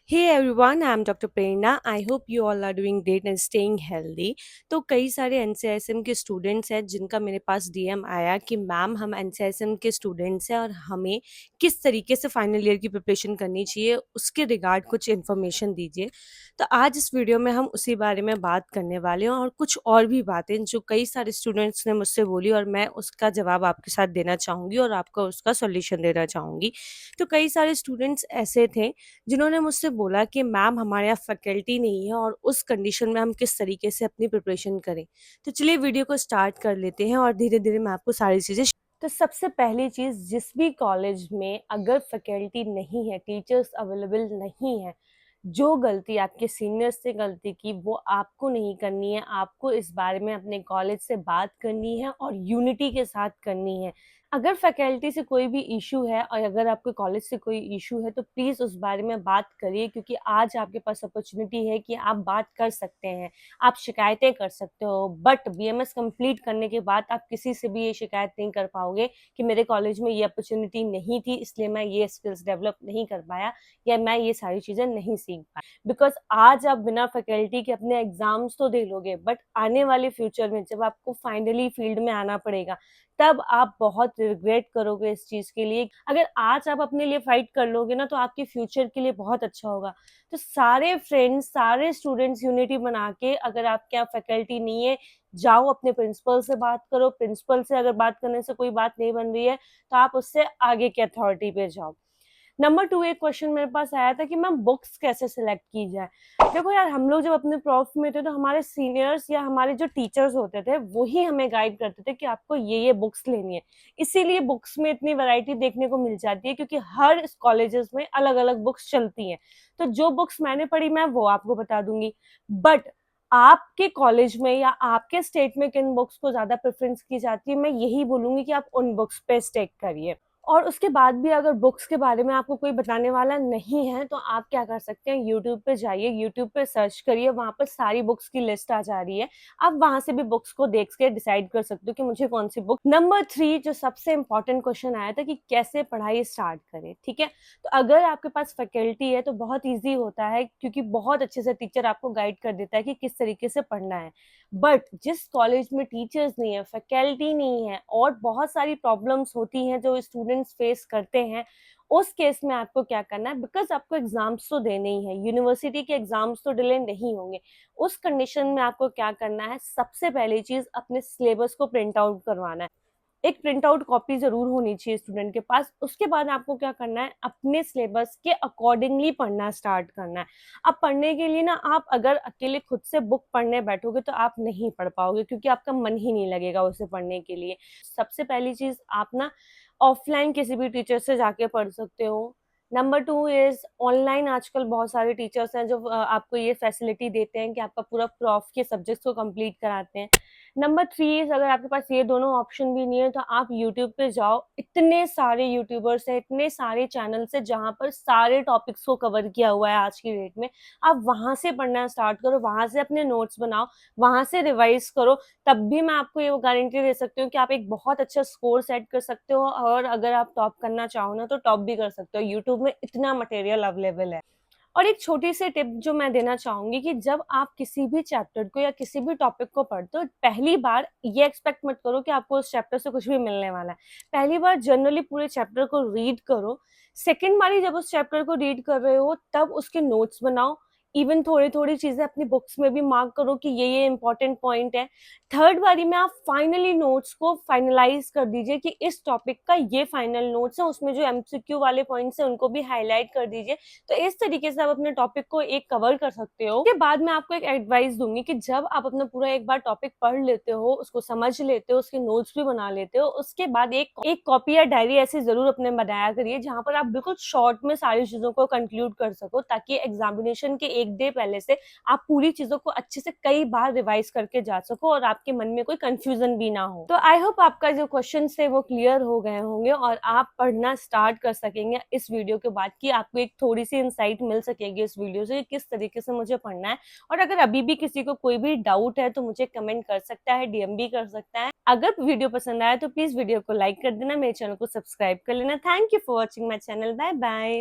Hey everyone, I'm Dr. Prerna. I hope you all are doing great and staying healthy. तो कई सारे NCISM के students हैं जिनका मेरे पास डीएम आया कि मैम हम एनसीआईएसएम के स्टूडेंट्स हैं और हमें किस तरीके से फाइनल ईयर की प्रिपरेशन करनी चाहिए उसके रिगार्ड कुछ इन्फॉर्मेशन दीजिए। तो आज इस वीडियो में हम उसी बारे में बात करने वाले हैं और कुछ और भी बातें जो कई सारे स्टूडेंट्स ने मुझसे बोली और मैं उसका जवाब आपके साथ देना चाहूँगी और आपको उसका सोल्यूशन देना चाहूँगी। तो कई सारे स्टूडेंट्स ऐसे थे जिन्होंने मुझसे बोला कि मैम हमारे यहाँ फैकल्टी नहीं है और उस कंडीशन में हम किस तरीके से अपनी प्रिपरेशन करें। तो चलिए वीडियो को स्टार्ट कर लेते हैं और धीरे धीरे मैं आपको सारी चीज़ें। तो सबसे पहली चीज़, जिस भी कॉलेज में अगर फैकल्टी नहीं है, टीचर्स अवेलेबल नहीं है, जो गलती आपके सीनियर्स से गलती की वो आपको नहीं करनी है। आपको इस बारे में अपने कॉलेज से बात करनी है और यूनिटी के साथ करनी है। अगर फैकल्टी से कोई भी इशू है और अगर आपके कॉलेज से कोई इशू है तो प्लीज़ उस बारे में बात करिए, क्योंकि आज आपके पास अपॉर्चुनिटी है कि आप बात कर सकते हैं, आप शिकायतें कर सकते हो। बट बीएमएस कंप्लीट करने के बाद आप किसी से भी ये शिकायत नहीं कर पाओगे कि मेरे कॉलेज में ये अपॉर्चुनिटी नहीं थी इसलिए मैं ये स्किल्स डेवलप नहीं कर पाया या मैं ये सारी चीज़ें नहीं सीख पाया। बिकॉज आज आप बिना फैकल्टी के अपने एग्जाम्स तो दे लोगे, बट आने वाले फ्यूचर में जब आपको फाइनली फील्ड में आना पड़ेगा तब आप बहुत रिग्रेट करोगे इस चीज़ के लिए। अगर आज आप अपने लिए फाइट कर लोगे ना तो आपके फ्यूचर के लिए बहुत अच्छा होगा। तो सारे फ्रेंड्स, सारे स्टूडेंट्स यूनिटी बना के, अगर आपके यहाँ फैकल्टी नहीं है, जाओ अपने प्रिंसिपल से बात करो। प्रिंसिपल से अगर बात करने से कोई बात नहीं बन रही है तो आप उससे आगे के अथॉरिटी पे जाओ। नंबर 2 एक क्वेश्चन मेरे पास आया था कि मैम बुक्स कैसे सिलेक्ट की जाए। देखो यार, हम लोग जब अपने प्रॉफ में थे तो हमारे सीनियर्स या हमारे जो टीचर्स होते थे वो ही हमें गाइड करते थे कि आपको ये बुक्स लेनी है। इसीलिए बुक्स में इतनी वैरायटी देखने को मिल जाती है, क्योंकि हर कॉलेजेस में अलग अलग बुक्स चलती हैं। तो जो बुक्स मैंने पढ़ी मैं वो आपको बता दूंगी। बट आपके कॉलेज में या आपके स्टेट में किन बुक्स को ज्यादा प्रेफरेंस की जाती है, मैं यही बोलूंगी कि आप उन बुक्स पे स्टेक करिए। और उसके बाद भी अगर बुक्स के बारे में आपको कोई बताने वाला नहीं है तो आप क्या कर सकते हैं, यूट्यूब पे जाइए, यूट्यूब पे सर्च करिए, वहां पर सारी बुक्स की लिस्ट आ जा रही है। आप वहां से भी बुक्स को देख के डिसाइड कर सकते हो कि मुझे कौन सी बुक। नंबर 3 जो सबसे इंपॉर्टेंट क्वेश्चन आया था कि कैसे पढ़ाई स्टार्ट करें, ठीक है। तो अगर आपके पास फैकल्टी है तो बहुत ईजी होता है, क्योंकि बहुत अच्छे से टीचर आपको गाइड कर देता है कि किस तरीके से पढ़ना है। बट जिस कॉलेज में टीचर्स नहीं है, फैकल्टी नहीं है और बहुत सारी प्रॉब्लम्स होती हैं जो स्टूडेंट्स फेस करते हैं, उस केस में आपको क्या करना है, बिकॉज आपको एग्जाम्स तो देने ही है, यूनिवर्सिटी के एग्जाम्स तो डिले नहीं होंगे। उस कंडीशन में आपको क्या करना है, सबसे पहली चीज अपने सिलेबस को प्रिंट आउट करवाना है। एक प्रिंट आउट कॉपी जरूर होनी चाहिए स्टूडेंट के पास। उसके बाद आपको क्या करना है, अपने सिलेबस के अकॉर्डिंगली पढ़ना स्टार्ट करना है। अब पढ़ने के लिए ना, आप अगर अकेले खुद से बुक पढ़ने बैठोगे तो आप नहीं पढ़ पाओगे, क्योंकि आपका मन ही नहीं लगेगा उसे पढ़ने के लिए। सबसे पहली चीज, आप ना ऑफलाइन किसी भी टीचर से जाके पढ़ सकते हो। Number 2 is online. आजकल बहुत सारे टीचर्स हैं जो आपको ये फैसिलिटी देते हैं कि आपका पूरा प्रॉफ के सब्जेक्ट्स को कंप्लीट कराते हैं। नंबर 3, अगर आपके पास ये दोनों ऑप्शन भी नहीं है तो आप यूट्यूब पे जाओ। इतने सारे यूट्यूबर्स हैं, इतने सारे चैनल्स हैं जहाँ पर सारे टॉपिक्स को कवर किया हुआ है आज की डेट में। आप वहां से पढ़ना स्टार्ट करो, वहां से अपने नोट्स बनाओ, वहां से रिवाइज करो। तब भी मैं आपको ये गारंटी दे सकती हूँ कि आप एक बहुत अच्छा स्कोर सेट कर सकते हो, और अगर आप टॉप करना चाहो ना तो टॉप भी कर सकते हो। यूट्यूब में इतना मटेरियल अवेलेबल है। और एक छोटी सी टिप जो मैं देना चाहूंगी कि जब आप किसी भी चैप्टर को या किसी भी टॉपिक को पढ़ते हो, पहली बार ये एक्सपेक्ट मत करो कि आपको उस चैप्टर से कुछ भी मिलने वाला है। पहली बार जनरली पूरे चैप्टर को रीड करो। सेकेंड बारी जब उस चैप्टर को रीड कर रहे हो तब उसके नोट्स बनाओ। इवन थोड़ी थोड़ी चीजें अपनी बुक्स में भी मार्क करो कि ये इंपॉर्टेंट पॉइंट है। थर्ड बारी में आप फाइनली नोट्स को फाइनलाइज कर दीजिए कि इस टॉपिक का ये फाइनल नोट्स है, उसमें जो एमसीक्यू वाले पॉइंट्स हैं उनको भी हाईलाइट कर दीजिए। तो इस तरीके से आप अपने टॉपिक को एक कवर कर सकते हो। उसके बाद मैं आपको एक एडवाइस दूंगी कि जब आप अपना पूरा एक बार टॉपिक पढ़ लेते हो, उसको समझ लेते हो, उसके नोट्स भी बना लेते हो, उसके बाद एक कॉपी या डायरी ऐसी जरूर अपने बनाया करिए जहां पर आप बिल्कुल शॉर्ट में सारी चीजों को कंक्लूड कर सको, ताकि एग्जामिनेशन के एक डे पहले से आप पूरी चीजों को अच्छे से कई बार रिवाइज करके जा सको और आपके मन में कोई कंफ्यूजन भी ना हो। तो आई होप आपका जो क्वेश्चन थे वो क्लियर हो गए होंगे और आप पढ़ना स्टार्ट कर सकेंगे इस वीडियो के बाद, कि आपको एक थोड़ी सी इंसाइट मिल सकेगी इस वीडियो से किस तरीके से मुझे पढ़ना है। और अगर अभी भी किसी को कोई भी डाउट है तो मुझे कमेंट कर सकता है, डीएम भी कर सकता है। अगर वीडियो पसंद आया तो प्लीज वीडियो को लाइक कर देना, मेरे चैनल को सब्सक्राइब कर लेना। Thank you for watching my channel. Bye bye.